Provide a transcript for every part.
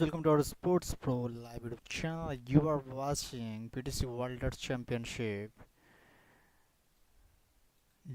Welcome to our Sports Pro live YouTube channel. You are watching PTC World Championship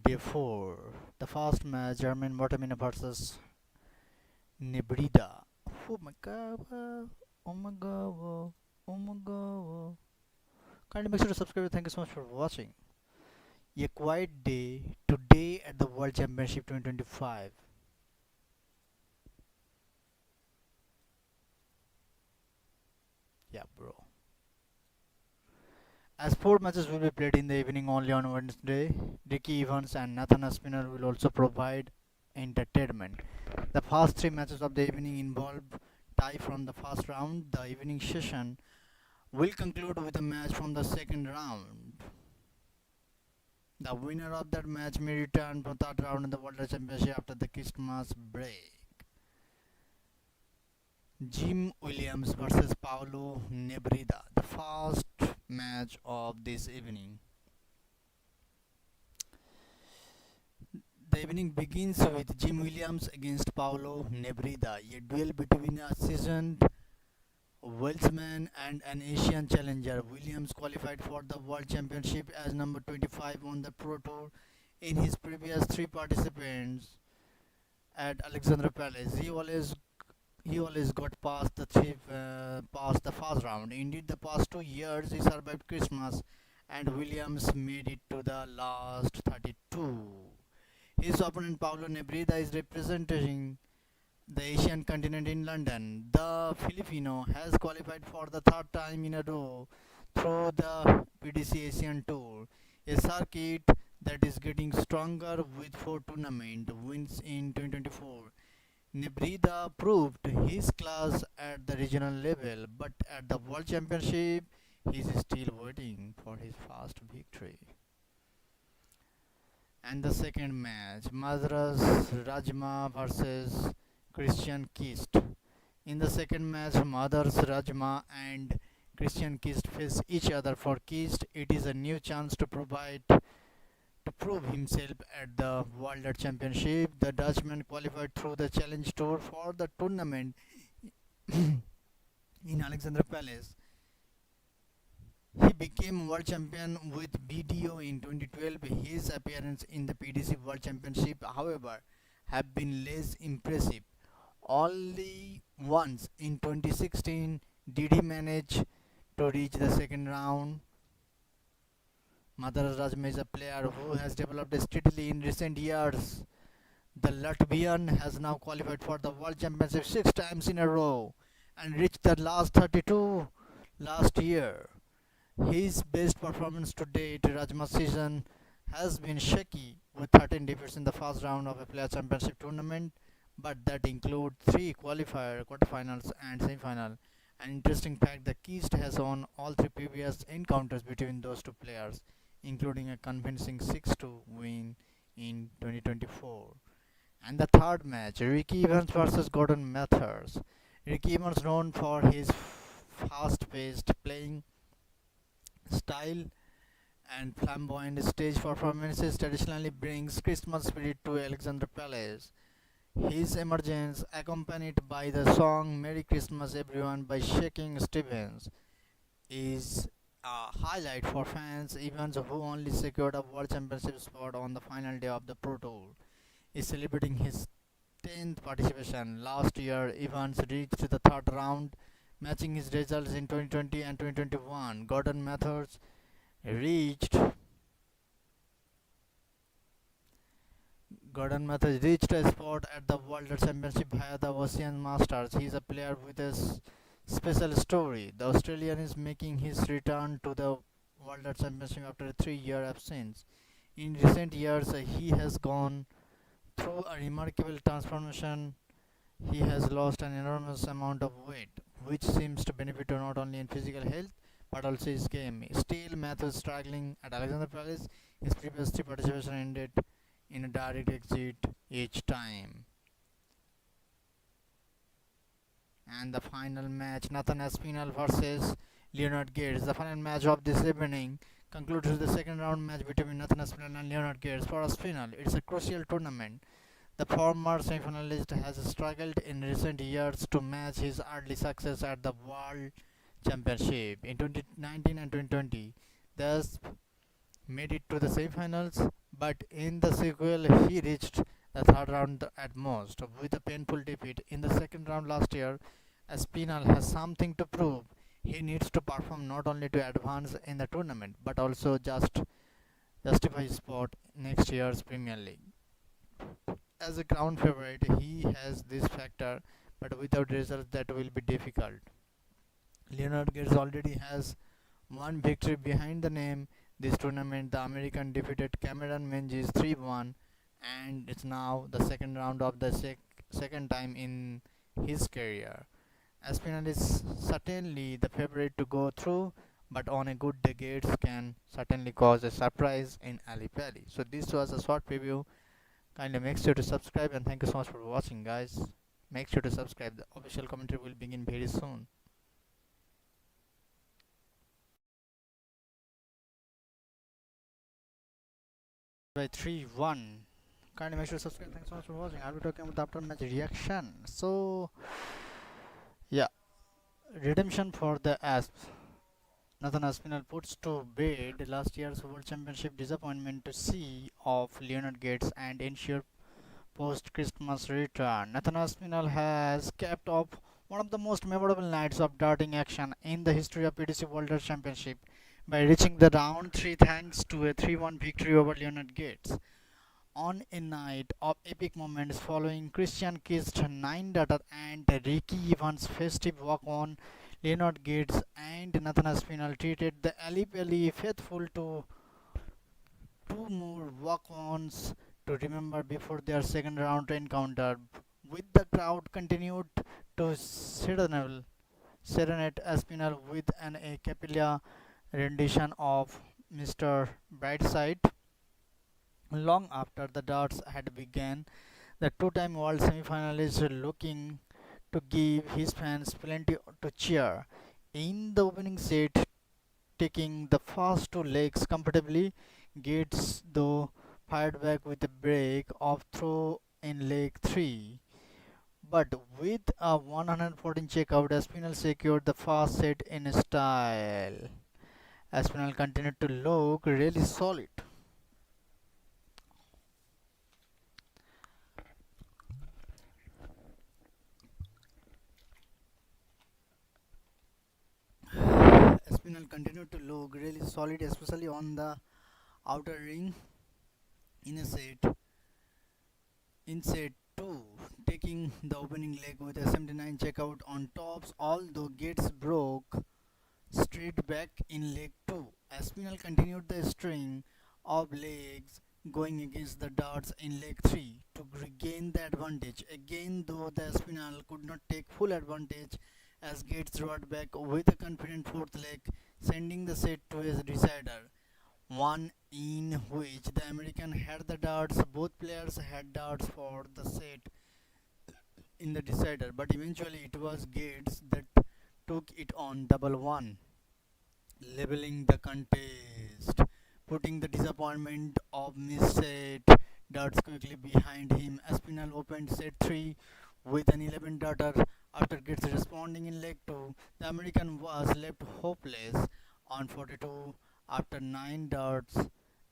Day 4. The first match German Motamina versus Nebrida. Oh my god, oh my god, oh my god. Kindly make sure to subscribe. Thank you so much for watching. A quiet day today at the World Championship 2025. Yeah, bro. As four matches will be played in the evening only on Wednesday, Ricky Evans and Nathan Aspinall will also provide entertainment. The first three matches of the evening involve tie from the first round. The evening session will conclude with a match from the second round. The winner of that match may return for third round in the World Championship after the Christmas break. Jim Williams versus Paulo Nebrida, the first match of this evening. The evening begins with Jim Williams against Paulo Nebrida, a duel between a seasoned Welshman and an Asian challenger. Williams qualified for the World Championship as number 25 on the Pro Tour in his previous three participants at Alexandra Palace. He always got past the first round. Indeed, the past 2 years he survived Christmas, and Williams made it to the last 32. His opponent Paulo Nebrida is representing the Asian continent in London. The Filipino has qualified for the third time in a row through the PDC Asian Tour, a circuit that is getting stronger with four tournament wins in 2024. Nebrida proved his class at the regional level, but at the World Championship, he is still waiting for his first victory. And the second match, Madras Rajma versus Christian Kist. In the second match, Madras Rajma and Christian Kist face each other. For Kist, it is a new chance to prove himself at the World Championship. The Dutchman qualified through the Challenge Tour for the tournament in Alexandra Palace. He became world champion with BDO in 2012. His appearance in the PDC World Championship, however, have been less impressive. Only once in 2016 did he manage to reach the second round. Madhur Rajma is a player who has developed steadily in recent years. The Latvian has now qualified for the World Championship six times in a row and reached the last 32 last year. His best performance to date, Rajma's season, has been shaky with 13 defeats in the first round of a player championship tournament, but that include three qualifier, quarterfinals, and semi-final. An interesting fact: the Kist has won all three previous encounters between those two players, including a convincing 6-2 win in 2024. And the third match, Ricky Evans versus Gordon Mathers. Ricky Evans, known for his fast-paced playing style and flamboyant stage performances, traditionally brings Christmas spirit to Alexandra Palace. His emergence, accompanied by the song Merry Christmas Everyone by Shaking Stevens, is a highlight for fans. Evans, who only secured a World Championship spot on the final day of the Pro Tour, is celebrating his 10th participation. Last year, Evans reached the third round, matching his results in 2020 and 2021. Reached Gordon Mathers reached a spot at the World Championship via the Ocean Masters. He is a player with a special story. The Australian is making his return to the World Championship after a 3 year absence. In recent years, he has gone through a remarkable transformation. He has lost an enormous amount of weight, which seems to benefit not only in physical health but also his game. Still, Matthews struggling at Alexander Palace. His previous three participation ended in a direct exit each time. And the final match, Nathan Aspinall versus Leonard Gates. The final match of this evening concludes with the second round match between Nathan Aspinall and Leonard Gates. For Aspinall, it's a crucial tournament. The former semifinalist has struggled in recent years to match his early success at the World Championship in 2019 and 2020. Thus, made it to the semifinals, but in the sequel, he reached the third round at most, with a painful defeat in the second round last year. Aspinall has something to prove. He needs to perform not only to advance in the tournament, but also justify his spot next year's Premier League. As a ground favorite, he has this factor, but without results, that will be difficult. Leonard Gates already has one victory behind the name. This tournament, the American defeated Cameron Menzies 3-1, and it's now the second round of the second time in his career. Aspinall is certainly the favorite to go through, but on a good day, Gates can certainly cause a surprise in Ali Pali. So this was a short preview. Kindly make sure to subscribe, and thank you so much for watching, guys. Make sure to subscribe. The official commentary will begin very soon. By 3-1. Kindly make sure to subscribe. Thanks so much for watching. I'll be talking about the after match reaction. So yeah, redemption for the Asps. Nathan Aspinall puts to bed last year's World Championship disappointment to see of Leonard Gates and ensure post-Christmas return. Nathan Aspinall has capped off one of the most memorable nights of darting action in the history of PDC World Championship by reaching the round 3 thanks to a 3-1 victory over Leonard Gates. On a night of epic moments following Christian Kist's 9-darter and Ricky Evans' festive walk-on, Leonard Gates and Nathan Aspinall treated the Alip Ali faithful to two more walk-ons to remember before their second round encounter, with the crowd continued to serenade Aspinall with an a cappella rendition of Mr. Brightside. Long after the darts had begun, the two-time world semi-finalist looking to give his fans plenty to cheer. In the opening set, taking the first two legs comfortably, Gates though fired back with a break of throw in leg 3. But with a 114 checkout, Aspinall secured the first set in style. Aspinall continued to look really solid. Aspinall continued to look really solid, especially on the outer ring in a set. In set 2, taking the opening leg with a 79 checkout on tops, although Gates broke straight back in leg 2. Aspinall continued the string of legs going against the darts in leg 3 to regain the advantage. Again, though, the Aspinall could not take full advantage as Gates roared back with a confident fourth leg, sending the set to a decider. One in which the American had the darts, both players had darts for the set in the decider, but eventually it was Gates that took it on double one, leveling the contest, putting the disappointment of missed set darts quickly behind him. Aspinall opened set 3 with an 11 darter. After Gates responding in leg 2, the American was left hopeless on 42 after 9 darts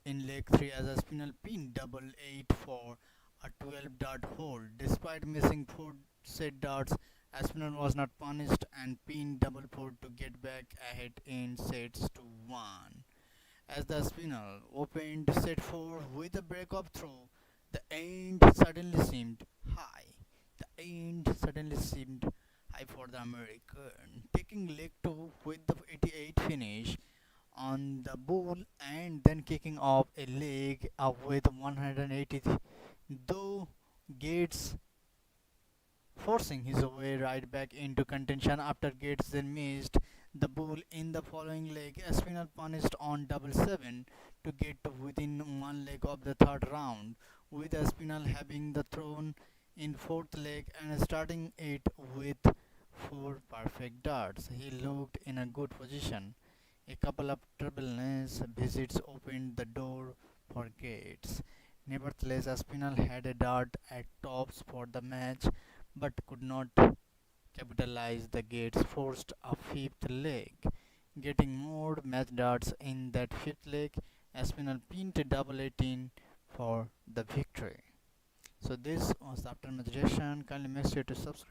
in leg 3 as Aspinall pinned double 8 for a 12 dart hold. Despite missing 4 set darts, Aspinall was not punished and pinned double 4 to get back ahead in sets to 1. As the Aspinall opened set 4 with a break-up throw, the end suddenly seemed high. The end suddenly seemed high for the American, taking leg 2 with the 88 finish on the ball and then kicking off a leg with 180, though Gates forcing his way right back into contention after Gates then missed the ball in the following leg. Aspinall punished on double 7 to get to within one leg of the third round, with Aspinall having the thrown in fourth leg and starting it with 4 perfect darts. He looked in a good position. A couple of turbulence visits opened the door for Gates, Nevertheless, Aspinall had a dart at tops for the match but could not capitalize. The Gates forced a fifth leg. Getting more match darts in that fifth leg, Aspinall pinned a double 18 for the victory. So this was the after match reaction. Kindly make sure to subscribe.